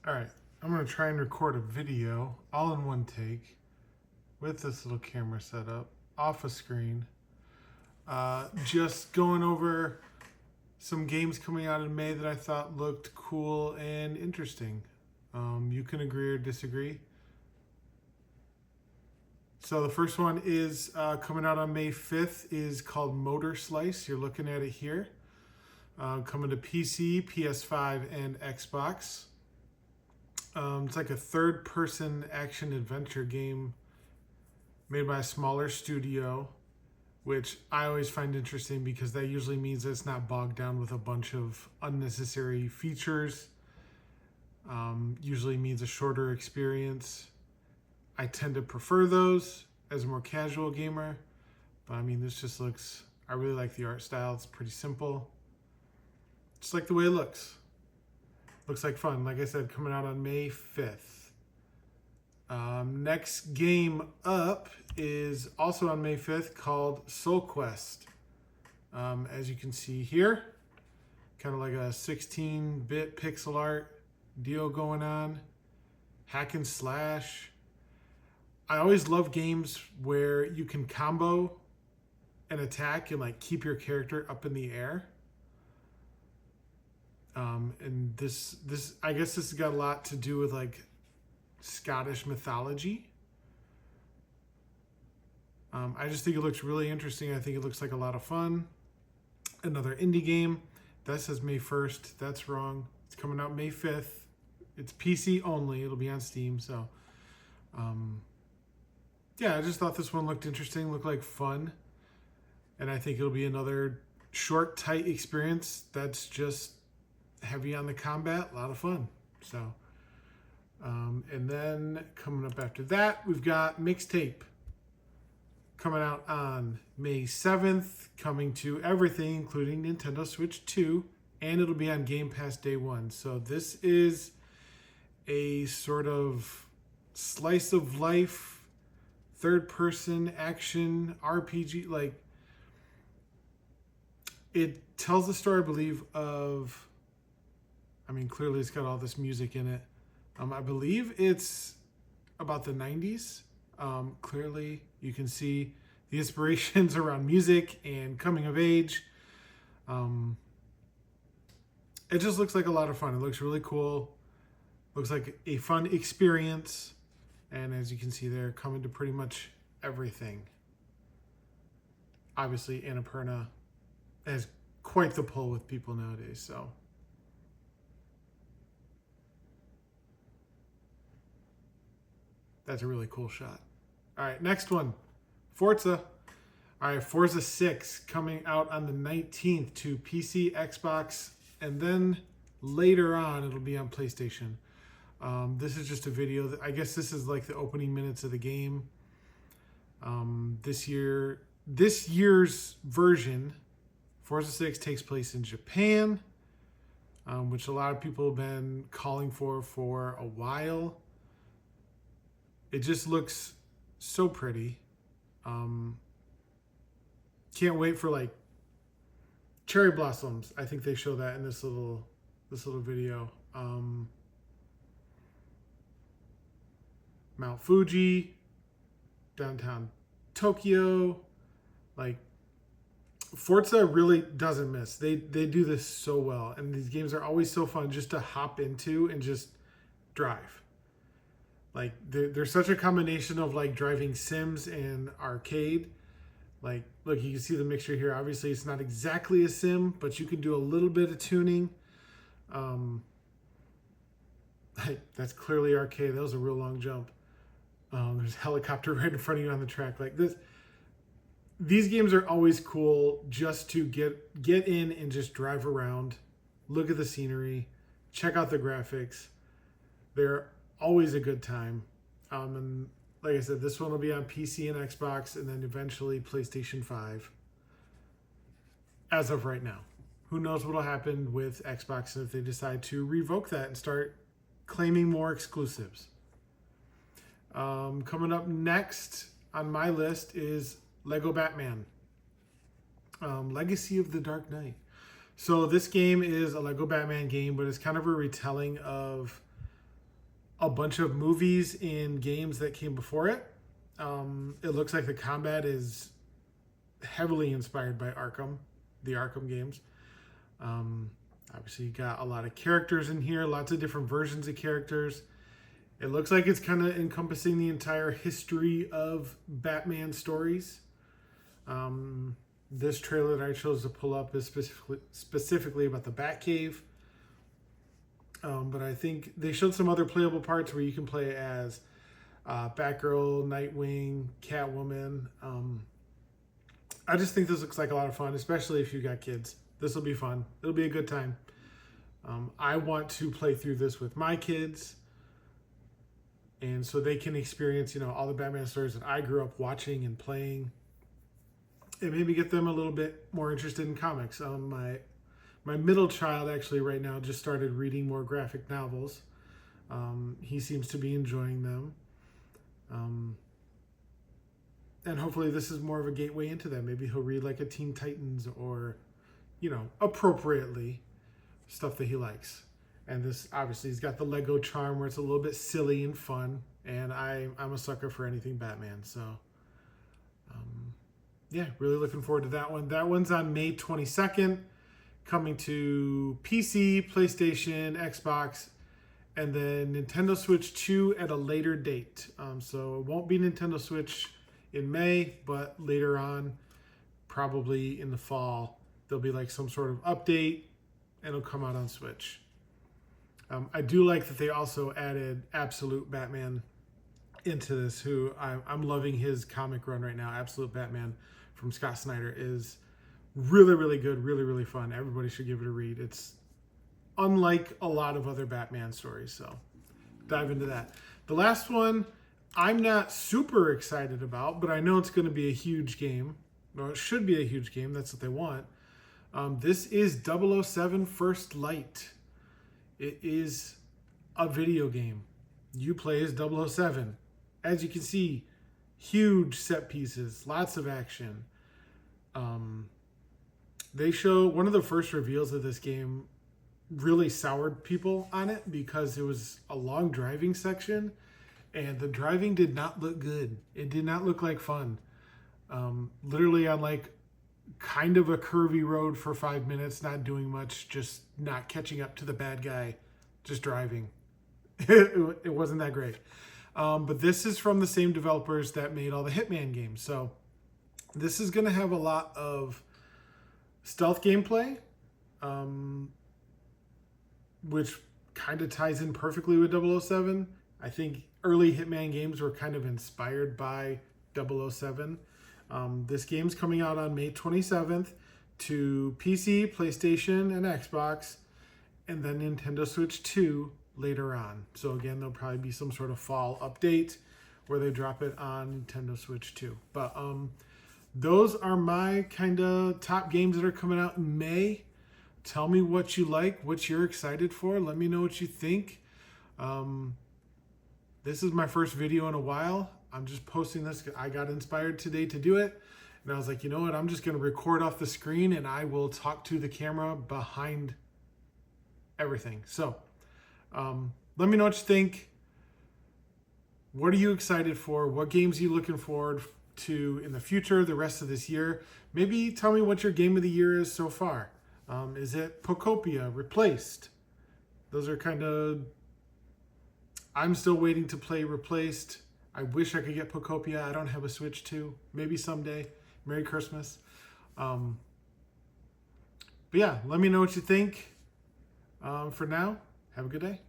All right, I'm gonna try and record a video all in one take with this little camera set up off a screen. Just going over some games coming out in May that I thought looked cool and interesting. You can agree or disagree. So the first one is coming out on May 5th is called Motor Slice. You're looking at it here. Coming to PC, PS5, and Xbox. It's like a third-person action-adventure game made by a smaller studio, which I always find interesting because that usually means that it's not bogged down with a bunch of unnecessary features. Usually means a shorter experience. I tend to prefer those as a more casual gamer, but I mean, this just looks, I really like the art style. It's pretty simple. Just like the way it looks. Looks like fun. Like I said, coming out on May 5th. Next game up is also on May 5th called Soul Quest. As you can see here, kind of like a 16-bit pixel art deal going on. Hack and slash. I always love games where you can combo an attack and like keep your character up in the air. And this I guess this has got a lot to do with like Scottish mythology. I just think it looks really interesting. I think it looks like a lot of fun. Another indie game. That says May 1st. That's wrong. It's coming out May 5th. It's PC only. It'll be on Steam. So, yeah, I just thought this one looked interesting, looked like fun. And I think it'll be another short, tight experience that's just heavy on the combat, a lot of fun. So, and then coming up after that, we've got Mixtape coming out on May 7th, coming to everything, including Nintendo Switch 2, and it'll be on Game Pass day one. So this is a sort of slice of life, third-person action RPG. Like, it tells the story, I believe, of, I mean, clearly it's got all this music in it. I believe it's about the 90s. Clearly, you can see the inspirations around music and coming of age. It just looks like a lot of fun. It looks really cool. Looks like a fun experience. And as you can see there, coming to pretty much everything. Obviously, Annapurna has quite the pull with people nowadays, so. That's a really cool shot. All right, next one, Forza. All right, Forza 6 coming out on the 19th to PC, Xbox, and then later on it'll be on PlayStation. This is just a video. I guess this is like the opening minutes of the game. This year's version, Forza 6, takes place in Japan, which a lot of people have been calling for a while. It just looks so pretty. Can't wait for like cherry blossoms. I think they show that in this little video. Mount Fuji, downtown Tokyo. Like, Forza really doesn't miss. They do this so well, and these games are always so fun just to hop into and just drive. Like, they're such a combination of like driving sims and arcade. Like, look, you can see the mixture here. Obviously, it's not exactly a sim, but you can do a little bit of tuning. That's clearly arcade. That was a real long jump. There's a helicopter right in front of you on the track. Like this, these games are always cool just to get in and just drive around, look at the scenery, check out the graphics. They're always a good time. And like I said, this one will be on PC and Xbox, and then eventually PlayStation 5. As of right now, who knows what'll happen with Xbox if they decide to revoke that and start claiming more exclusives. Coming up next on my list is Lego Batman, Legacy of the Dark Knight. So this game is a Lego Batman game, but it's kind of a retelling of a bunch of movies and games that came before it. It looks like the combat is heavily inspired by Arkham, the Arkham games. Obviously, you got a lot of characters in here, lots of different versions of characters. It looks like it's kind of encompassing the entire history of Batman stories. This trailer that I chose to pull up is specifically about the Batcave. But I think they showed some other playable parts where you can play as Batgirl, Nightwing, Catwoman. I just think this looks like a lot of fun, especially if you got kids. This will be fun. It'll be a good time. I want to play through this with my kids, and so they can experience, all the Batman stories that I grew up watching and playing, and maybe get them a little bit more interested in comics. My middle child actually right now just started reading more graphic novels. He seems to be enjoying them. And hopefully this is more of a gateway into that. Maybe he'll read like a Teen Titans or, appropriately stuff that he likes. And this, obviously, he's got the Lego charm where it's a little bit silly and fun. And I'm a sucker for anything Batman. So, yeah, really looking forward to that one. That one's on May 22nd, coming to PC, PlayStation, Xbox, and then Nintendo Switch 2 at a later date. So it won't be Nintendo Switch in May, but later on, probably in the fall, there'll be like some sort of update and it'll come out on Switch. I do like that they also added Absolute Batman into this, who I'm loving his comic run right now. Absolute Batman from Scott Snyder is really, really good, really, really fun. Everybody should give it a read. It's unlike a lot of other Batman stories, so dive into that. The last one I'm not super excited about, but I know it's going to be a huge game. Well, it should be a huge game. That's what they want. This is 007 First Light. It is a video game. You play as 007. As you can see, huge set pieces, lots of action. They show one of the first reveals of this game really soured people on it because it was a long driving section and the driving did not look good. It did not look like fun. Literally on like kind of a curvy road for 5 minutes, not doing much, just not catching up to the bad guy, just driving. It wasn't that great. But this is from the same developers that made all the Hitman games. So this is going to have a lot of stealth gameplay, which kind of ties in perfectly with 007. I think early Hitman games were kind of inspired by 007. This game's coming out on May 27th to PC, PlayStation, and Xbox, and then Nintendo Switch 2 later on. So again, there'll probably be some sort of fall update where they drop it on Nintendo Switch 2. But those are my kind of top games that are coming out in May. Tell me what you like, what you're excited for. Let me know what you think. This is my first video in a while. I'm just posting this. I got inspired today to do it. And I was like, you know what? I'm just going to record off the screen and I will talk to the camera behind everything. So let me know what you think. What are you excited for? What games are you looking forward to in the future, the rest of this year? Maybe tell me what your game of the year is so far. Is it Pocopia, Replaced? Those are kind of... I'm still waiting to play Replaced. I wish I could get Pocopia. I don't have a Switch 2. Maybe someday. Merry Christmas. But yeah, let me know what you think. For now, have a good day.